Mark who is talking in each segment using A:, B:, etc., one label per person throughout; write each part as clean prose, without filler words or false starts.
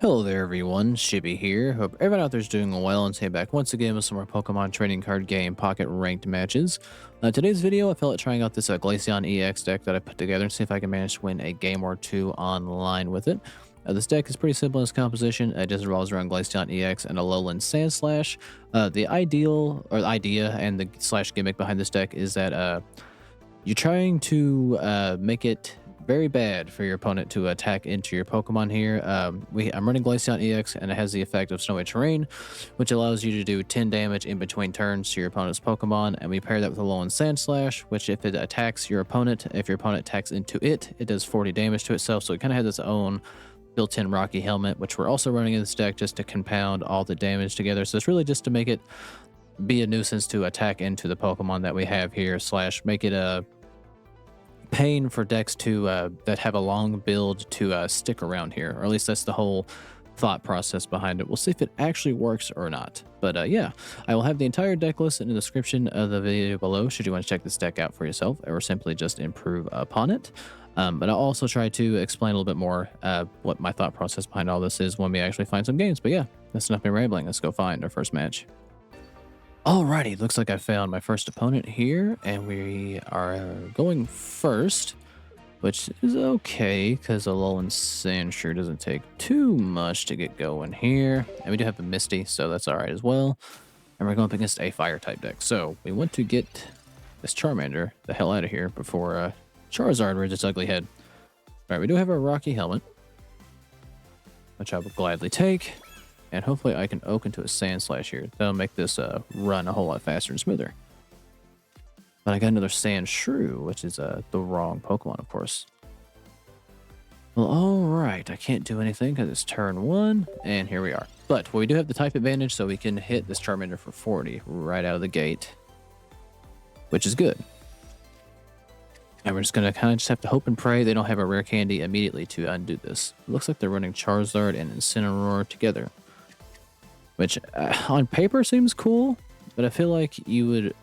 A: Hello there everyone, Shibby here. Hope everyone out there is doing well and stay back once again with some more Pokemon trading card game Pocket ranked matches. Today's video, I felt like trying out this Glaceon EX deck that I put together and see if I can manage to win a game or two online with it. This deck is pretty simple in its composition. It just revolves around Glaceon EX and Alolan Sandslash. The idea and the slash gimmick behind this deck is that you're trying to make it very bad for your opponent to attack into your Pokemon here. I'm running Glaceon EX, and it has the effect of Snowy Terrain, which allows you to do 10 damage in between turns to your opponent's Pokemon, and we pair that with Alolan Sandslash, which if it attacks your opponent, if your opponent attacks into it, it does 40 damage to itself, so it kind of has its own built-in Rocky Helmet, which we're also running in this deck just to compound all the damage together. So it's really just to make it be a nuisance to attack into the Pokemon that we have here, slash make it a pain for decks to that have a long build to stick around here, or at least that's the whole thought process behind it. We'll see if it actually works or not, but yeah, I will have the entire deck list in the description of the video below should you want to check this deck out for yourself or simply just improve upon it. But I'll also try to explain a little bit more what my thought process behind all this is when we actually find some games. But yeah, that's enough of me rambling. Let's go find our first match. Alrighty, looks like I found my first opponent here, and we are going first, which is okay, because Alolan Sandshrew doesn't take too much to get going here. And we do have a Misty, so that's alright as well. And we're going up against a Fire-type deck. So we want to get this Charmander the hell out of here before Charizard rears its ugly head. Alright, we do have a Rocky Helmet, which I will gladly take. And hopefully I can oak into a Sandslash here. That'll make this run a whole lot faster and smoother. But I got another Sandshrew, which is the wrong Pokemon, of course. Well, alright. I can't do anything because it's turn 1. And here we are. But we do have the type advantage, so we can hit this Charmander for 40 right out of the gate. Which is good. And we're just going to kind of just have to hope and pray they don't have a rare candy immediately to undo this. It looks like they're running Charizard and Incineroar together. Which, on paper, seems cool, but I feel like you would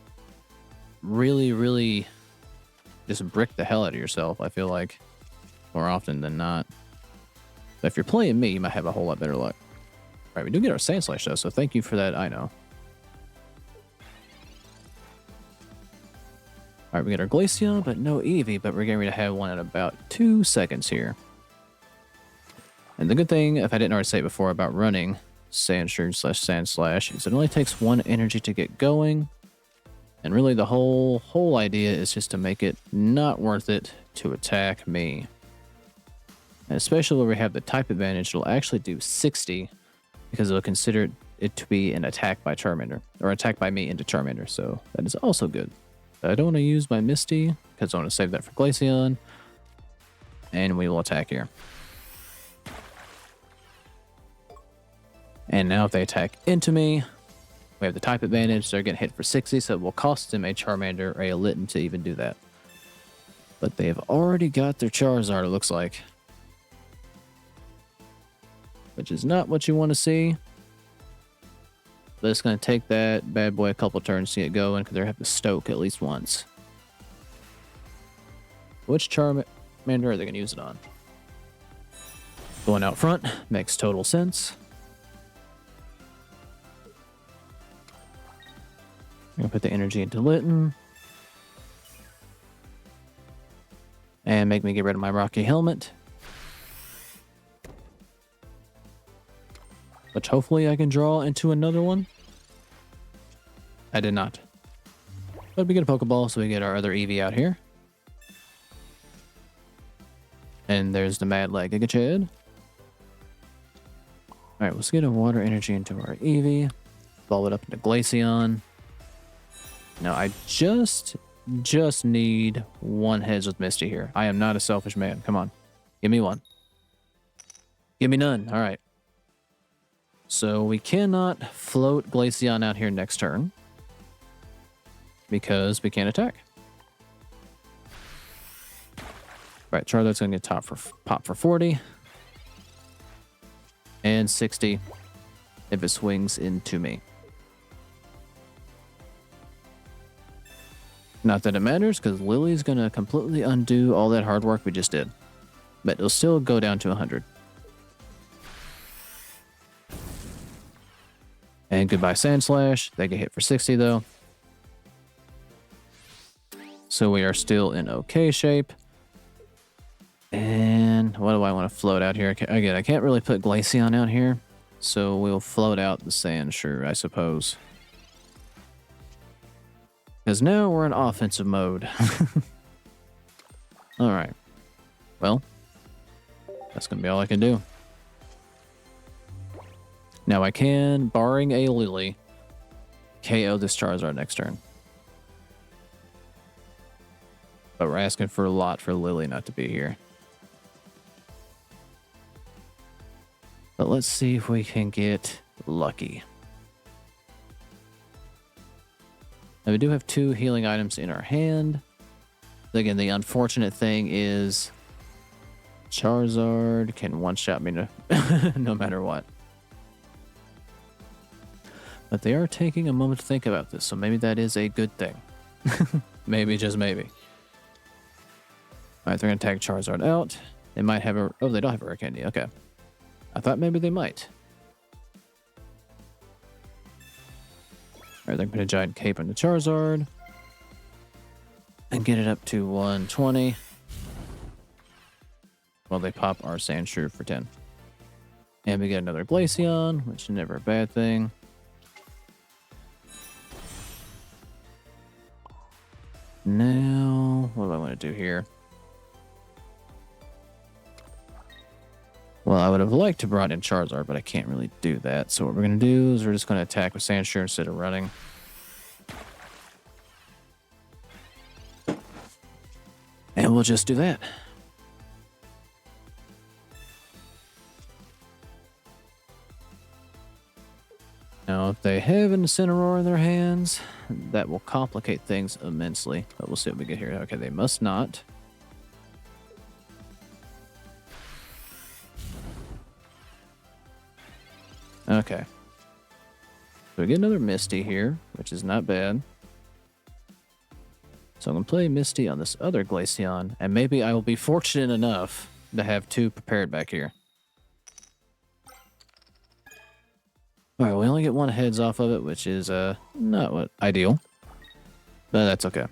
A: really just brick the hell out of yourself, I feel like, more often than not. But if you're playing me, you might have a whole lot better luck. Alright, we do get our Sandslash, though, so thank you for that, I know. Alright, we get our Glaceon, but no Eevee, but we're getting ready to have one in about 2 seconds here. And the good thing, if I didn't already say it before about running Sandshrew/Sandslash, is it only takes 1 energy to get going, and really the whole idea is just to make it not worth it to attack me. And especially where we have the type advantage, it'll actually do 60 because it'll consider it to be an attack by Charmander, or attack by me into Charmander, so that is also good. But I don't want to use my Misty because I want to save that for Glaceon, and we will attack here. And now if they attack into me, we have the type advantage. They're getting hit for 60, so it will cost them a Charmander or a Litten to even do that. But they have already got their Charizard, it looks like. Which is not what you want to see. But it's going to take that bad boy a couple turns to get going, because they have to stoke at least once. Which Charmander are they going to use it on? Going out front makes total sense. I'm going to put the energy into Litten. And make me get rid of my Rocky Helmet. Which hopefully I can draw into another one. I did not. But we get a Pokeball, so we get our other Eevee out here. And there's the Mad Leg Giga Chad. Alright, let's get a water energy into our Eevee. Follow it up into Glaceon. Now, I just need 1 heads with Misty here. I am not a selfish man. Come on. Give me 1. Give me none. All right. So we cannot float Glaceon out here next turn because we can't attack. All right, Charizard's going to get pop for 40 and 60 if it swings into me. Not that it matters, because Lily's going to completely undo all that hard work we just did. But it'll still go down to 100. And goodbye Sandslash. They get hit for 60 though. So we are still in okay shape. And what do I want to float out here? Again, I can't really put Glaceon out here. So we'll float out the Sandshrew, I suppose. Because now we're in offensive mode. Alright. Well, that's going to be all I can do. Now I can, barring a Lily, KO this Charizard next turn. But we're asking for a lot for Lily not to be here. But let's see if we can get lucky. Now we do have 2 healing items in our hand. Again, the unfortunate thing is Charizard can one-shot me no matter what. But they are taking a moment to think about this, so maybe that is a good thing. Maybe, just maybe. Alright, they're going to tag Charizard out. They might have a... Oh, they don't have a Rare Candy. Okay. I thought maybe they might. Alright, they're going to put a Giant Cape on the Charizard. And get it up to 120. While they pop our Sandshrew for 10. And we get another Glaceon, which is never a bad thing. Now, what do I want to do here? Well, I would have liked to brought in Charizard, but I can't really do that. So what we're going to do is we're just going to attack with Sandshrew instead of running. And we'll just do that. Now, if they have an Incineroar in their hands, that will complicate things immensely. But we'll see what we get here. Okay, they must not. Okay. So we get another Misty here, which is not bad. So I'm going to play Misty on this other Glaceon, and maybe I will be fortunate enough to have 2 prepared back here. Alright, we only get 1 heads off of it, which is not what ideal. But that's okay.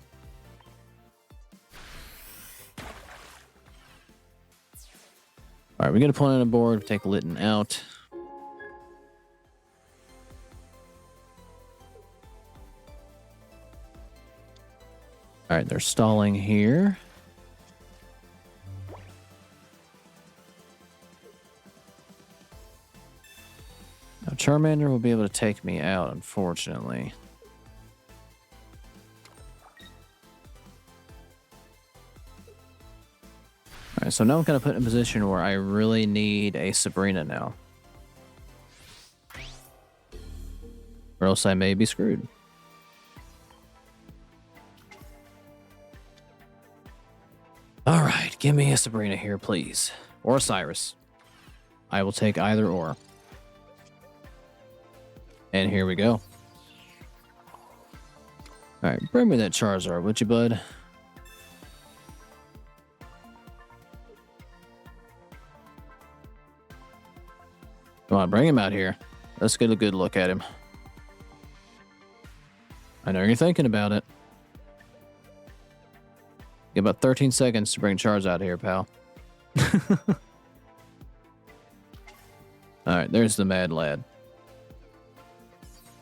A: Alright, we get a opponent on board, take Litten out. Alright, they're stalling here. Now, Charmander will be able to take me out, unfortunately. Alright, so now I'm going to put in a position where I really need a Sabrina now. Or else I may be screwed. Alright, give me a Sabrina here, please. Or a Cyrus. I will take either or. And here we go. Alright, bring me that Charizard, would you, bud? Come on, bring him out here. Let's get a good look at him. I know you're thinking about it. You have about 13 seconds to bring Charizard out here, pal. Alright, there's the mad lad.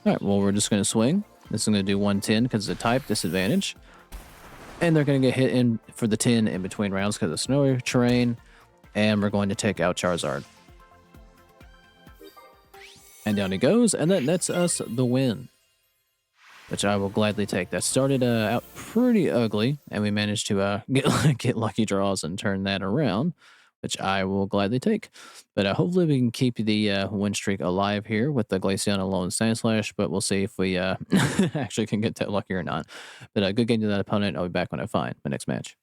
A: Alright, well, we're just going to swing. This is going to do 110 because of the type disadvantage. And they're going to get hit in for the 10 in between rounds because of snowy terrain. And we're going to take out Charizard. And down he goes, and that nets us the win. Which I will gladly take. That started out pretty ugly, and we managed to get lucky draws and turn that around, which I will gladly take. But hopefully we can keep the win streak alive here with the Glaceon Alolan Sandslash, but we'll see if we actually can get that lucky or not. But a good game to that opponent. I'll be back when I find my next match.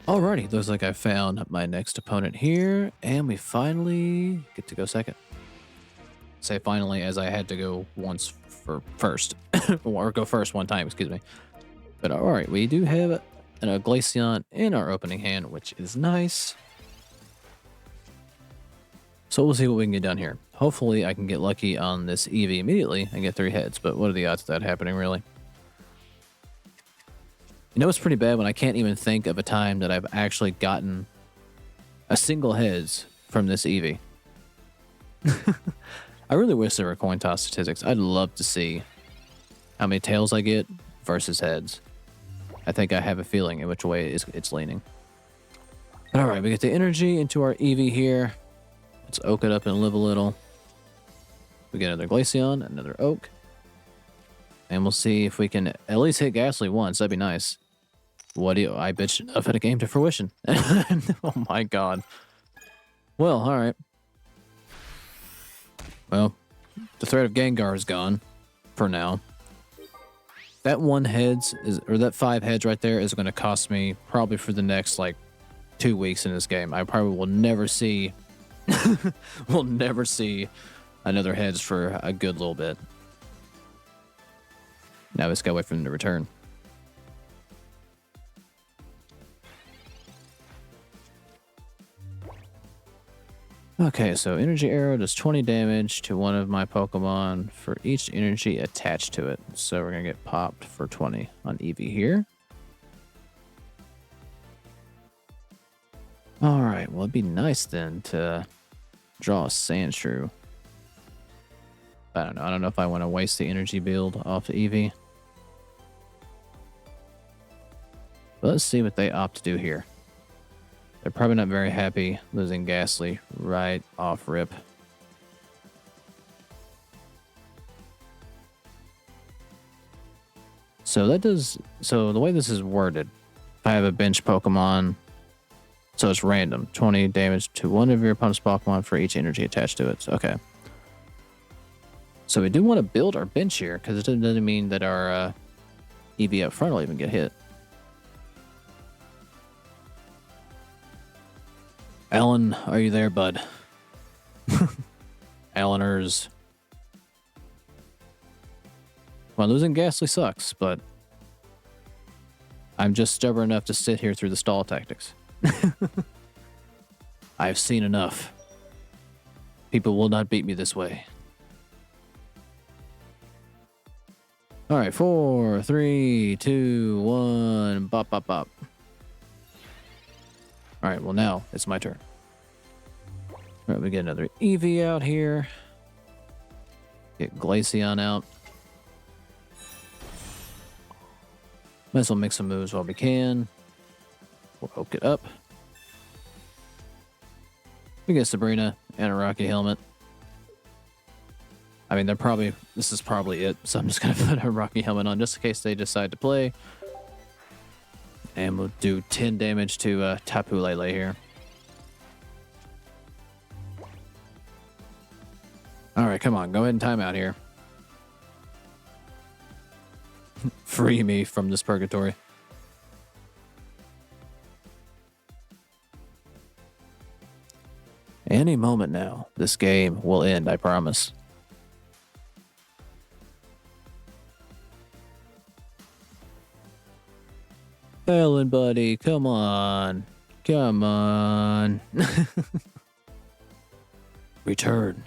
A: Alrighty, looks like I found my next opponent here, and we finally get to go second. Say finally, as I had to go once for first, or go first one time, excuse me. But alright, we do have a Glaceon in our opening hand, which is nice. So we'll see what we can get done here. Hopefully I can get lucky on this Eevee immediately and get 3 heads, but what are the odds of that happening, really? You know, it's pretty bad when I can't even think of a time that I've actually gotten a single heads from this Eevee. I really wish there were coin toss statistics. I'd love to see how many tails I get versus heads. I think I have a feeling in which way it's leaning. All right, we get the energy into our Eevee here. Let's oak it up and live a little. We get another Glaceon, another oak. And we'll see if we can at least hit Ghastly once. That'd be nice. What do you... I bitched enough at a game to fruition. Oh my god. Well, alright. Well, the threat of Gengar is gone. For now. That 1 heads, or that 5 heads right there is going to cost me probably for the next, like, 2 weeks in this game. I probably will never see... we'll never see another heads for a good little bit. Now we just gotta wait for them to return. Okay, so Energy Arrow does 20 damage to one of my Pokemon for each energy attached to it. So we're going to get popped for 20 on Eevee here. Alright, well it'd be nice then to draw a Sandshrew. I don't know. I don't know if I want to waste the energy build off of Eevee. But let's see what they opt to do here. They're probably not very happy losing Ghastly right off rip. So that does... So the way this is worded, if I have a bench Pokemon, so it's random. 20 damage to one of your opponent's Pokemon for each energy attached to it. So, okay. So we do want to build our bench here, because it doesn't mean that our Eevee up front will even get hit. Alan, are you there, bud? Alaners. Well, losing Ghastly sucks, but I'm just stubborn enough to sit here through the stall tactics. I've seen enough. People will not beat me this way. Alright, 4, 3, 2, 1, bop, bop, bop. Alright, well now, it's my turn. Alright, we get another Eevee out here. Get Glaceon out. Might as well make some moves while we can. We'll oak it up. We get Sabrina and a Rocky Helmet. I mean, this is probably it, so I'm just going to put a Rocky Helmet on just in case they decide to play. And we'll do 10 damage to Tapu Lele here. Alright, come on, go ahead and time out here. Free me from this purgatory. Any moment now, this game will end, I promise. Ellen, buddy, come on. Come on. Return.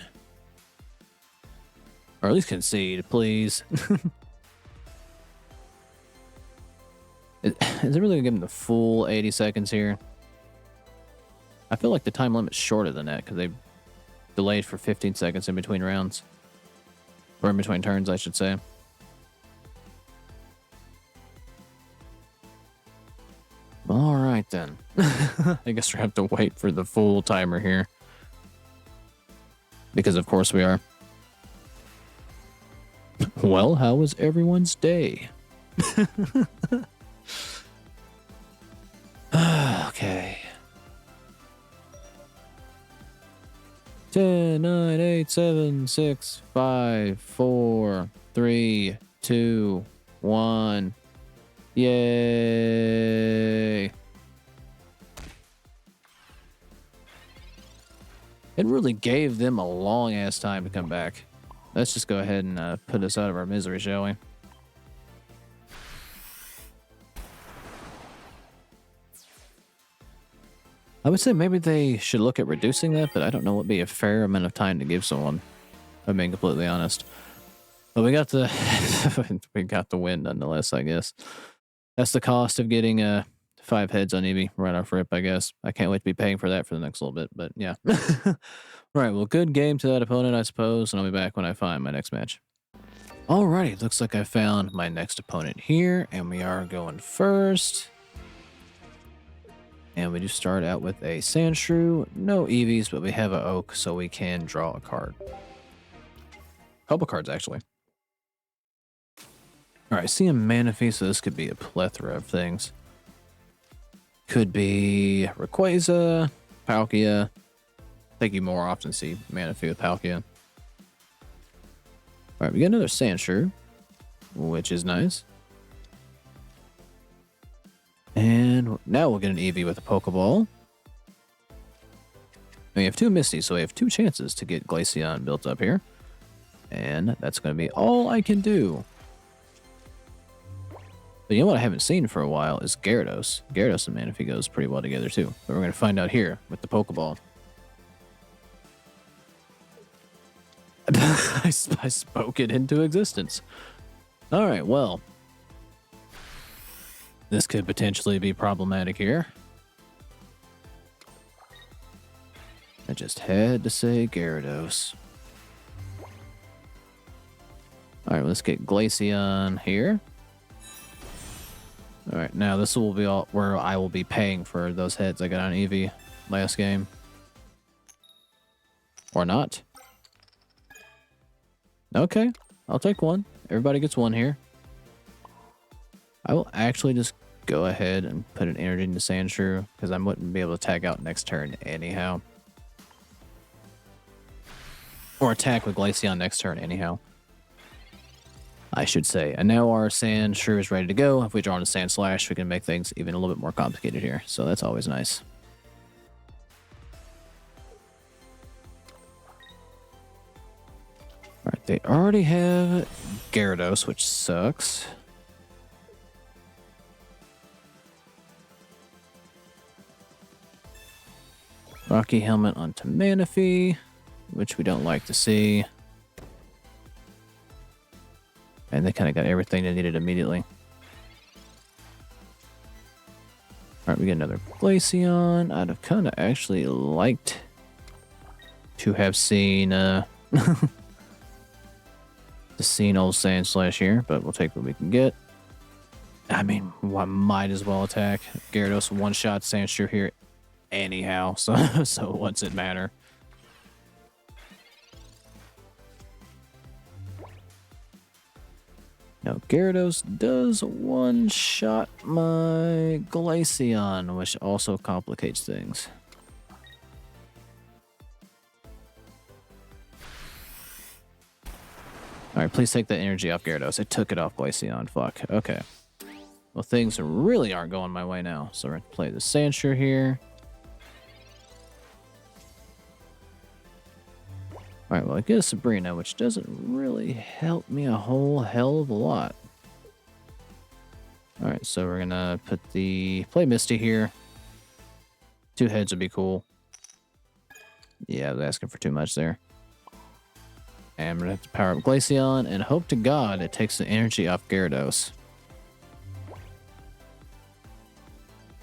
A: Or at least concede, please. Is it really going to give him the full 80 seconds here? I feel like the time limit's shorter than that because they delayed for 15 seconds in between rounds. Or in between turns, I should say. Alright then. I guess we have to wait for the full timer here. Because of course we are. Well, how was everyone's day? Okay. 10, 9, 8, 7, 6, 5, 4, 3, 2, 1. Yay! It really gave them a long-ass time to come back. Let's just go ahead and put us out of our misery, shall we? I would say maybe they should look at reducing that, but I don't know what would be a fair amount of time to give someone, if I'm being completely honest. But we got the we got the win nonetheless, I guess. That's the cost of getting 5 heads on Eevee right off rip, I guess. I can't wait to be paying for that for the next little bit, but yeah. Right, well, good game to that opponent, I suppose, and I'll be back when I find my next match. Alrighty, looks like I found my next opponent here, and we are going first. And we do start out with a Sandshrew, no Eevees, but we have an Oak, so we can draw a card. Couple cards, actually. Alright, seeing Manaphy, so this could be a plethora of things. Could be Rayquaza, Palkia. I think you more often see Manaphy with Palkia. Alright, we get another Sandshrew, which is nice. And now we'll get an Eevee with a Pokeball. And we have 2 Misties, so we have 2 chances to get Glaceon built up here. And that's going to be all I can do. But you know what I haven't seen for a while is Gyarados. Gyarados and Manaphy goes pretty well together too. But we're going to find out here with the Pokeball. I spoke it into existence. Alright, well. This could potentially be problematic here. I just had to say Gyarados. Alright, let's get Glaceon here. Alright, now this will be all where I will be paying for those heads I got on Eevee last game. Or not. Okay, I'll take one. Everybody gets one here. I will actually just go ahead and put an energy into Sandshrew, because I wouldn't be able to tag out next turn anyhow. Or attack with Glaceon next turn anyhow, I should say. And now our Sandshrew is ready to go. If we draw on a Sandslash, we can make things even a little bit more complicated here. So that's always nice. Alright, they already have Gyarados, which sucks. Rocky Helmet onto Manaphy, which we don't like to see. And they kind of got everything they needed immediately. Alright, we get another Glaceon. I'd have kind of actually liked to have seen seen old Sandslash here, but we'll take what we can get. I mean, I might as well attack. Gyarados one-shot Sandshrew here anyhow, so what's it matter? Now, Gyarados does one-shot my Glaceon, which also complicates things. Alright, please take that energy off Gyarados. It took it off Glaceon. Fuck. Okay. Well, things really aren't going my way now. So we're going to play the Sandshrew here. Alright, well, I get a Sabrina, which doesn't really help me a whole hell of a lot. Alright, so we're going to play Misty here. 2 heads would be cool. Yeah, I was asking for too much there. And I'm going to have to power up Glaceon and hope to God it takes the energy off Gyarados.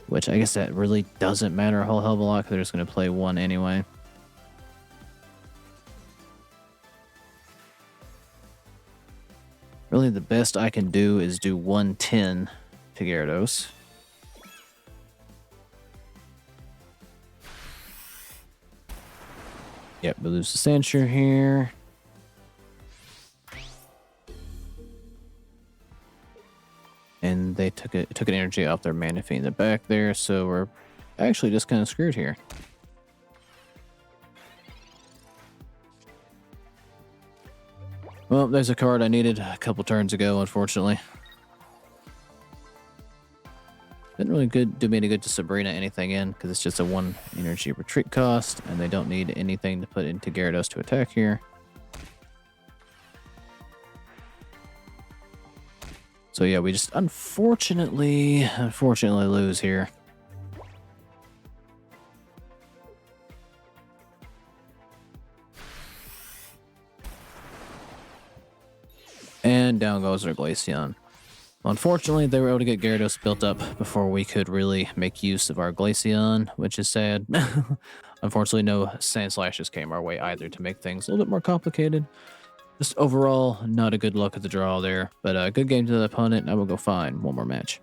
A: Which I guess that really doesn't matter a whole hell of a lot because they're just going to play 1 anyway. Really the best I can do is do 110 to Gyarados. Yep, we lose the Sandshrew here. And they took an energy off their Manaphy in the back there, so we're actually just kind of screwed here. Well, there's a card I needed a couple turns ago, unfortunately. Didn't really do me any good to Sabrina anything in, because it's just a 1 energy retreat cost, and they don't need anything to put into Gyarados to attack here. So yeah, we just unfortunately lose here. And down goes our Glaceon. Unfortunately, they were able to get Gyarados built up before we could really make use of our Glaceon, which is sad. Unfortunately, no Sandslashes came our way either to make things a little bit more complicated. Just overall, not a good look at the draw there, but a good game to the opponent, and I will go find one more match.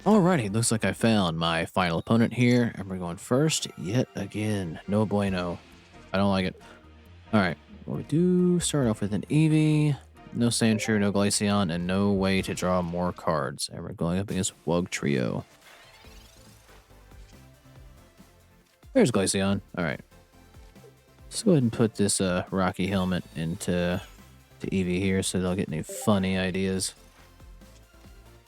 A: Alrighty, looks like I found my final opponent here, and we're going first yet again. No bueno. I don't like it. Alright, well, we do start off with an Eevee. No Sandshrew, no Glaceon, and no way to draw more cards. And we're going up against Wugtrio. There's Glaceon. Alright. Let's go ahead and put this Rocky helmet into Eevee here so they'll get any funny ideas.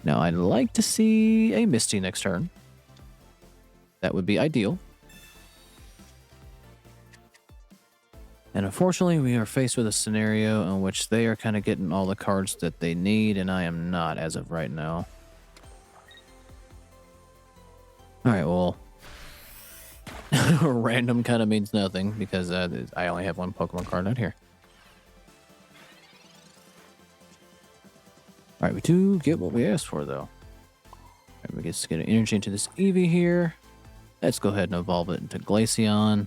A: Now, I'd like to see a Misty next turn. That would be ideal. And unfortunately, we are faced with a scenario in which they are kind of getting all the cards that they need, and I am not as of right now. Alright, well, random kind of means nothing because I only have one Pokemon card out here. Alright, we do get what we asked for, though. Alright, we get to get an energy into this Eevee here. Let's go ahead and evolve it into Glaceon.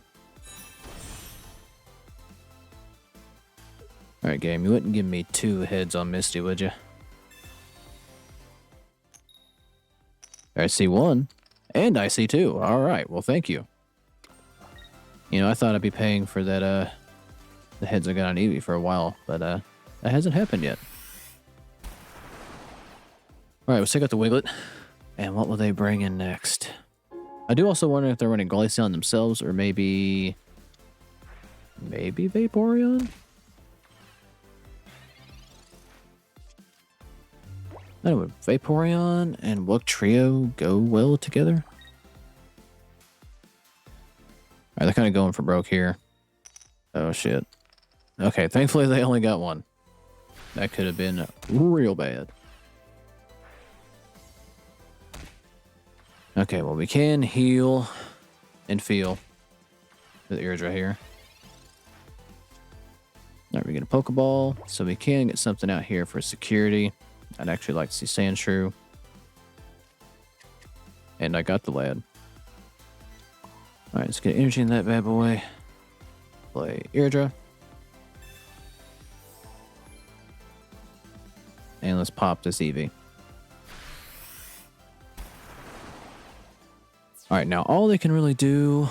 A: Alright, game, you wouldn't give me 2 heads on Misty, would you? I see 1. And I see 2. Alright, well, thank you. You know, I thought I'd be paying for that, the heads I got on Eevee for a while, but, that hasn't happened yet. Alright, let's take out the Wiglet. And what will they bring in next? I do also wonder if they're running Glaceon themselves, or maybe Vaporeon? I don't know, would Vaporeon and Wugtrio go well together? Alright, they're kind of going for broke here. Oh, shit. Okay, thankfully they only got 1. That could have been real bad. Okay, well, we can heal and feel with Eardra here. Alright, we get a Pokeball, so we can get something out here for security. I'd actually like to see Sandshrew. And I got the lad. Alright, let's get energy in that bad boy. Play Eardra. And let's pop this Eevee. Alright, now all they can really do,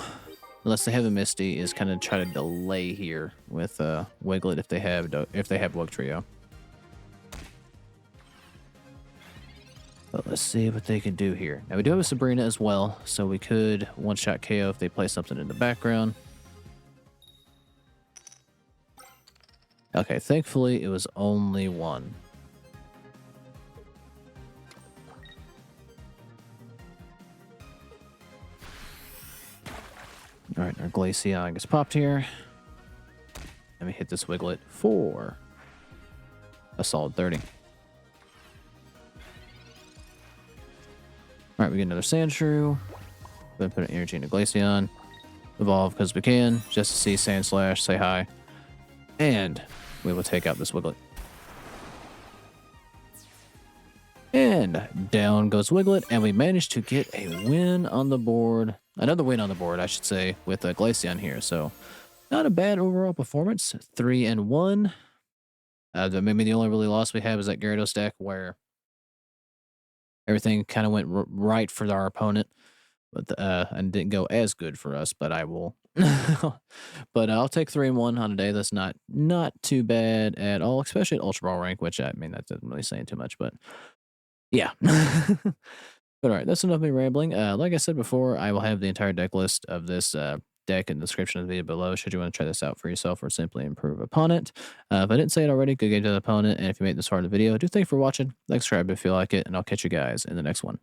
A: unless they have a Misty, is kind of try to delay here with Wiglet if they have Wugtrio. But let's see what they can do here. Now we do have a Sabrina as well, so we could one-shot KO if they play something in the background. Okay, thankfully it was only 1. Alright, our Glaceon gets popped here. Let me hit this Wiglet for a solid 30. Alright, we get another Sandshrew. Then put an energy into Glaceon. Evolve because we can, just to see Sandslash say hi. And we will take out this Wiglet. And down goes Wiglet, and we managed to get a win on the board. Another win on the board, I should say, with Glaceon here. So, not a bad overall performance. 3-1. Maybe the only really loss we have is that Gyarados deck, where everything kind of went right for our opponent, but and didn't go as good for us. But I will. But I'll take 3-1 on a day that's not too bad at all, especially at Ultra Ball rank, which I mean that doesn't really say too much, but yeah. But alright, that's enough of me rambling. Like I said before, I will have the entire deck list of this deck in the description of the video below should you want to try this out for yourself or simply improve upon it. If I didn't say it already, good game to the opponent, and if you made this far in the video, do thank you for watching. Like, subscribe if you like it, and I'll catch you guys in the next one.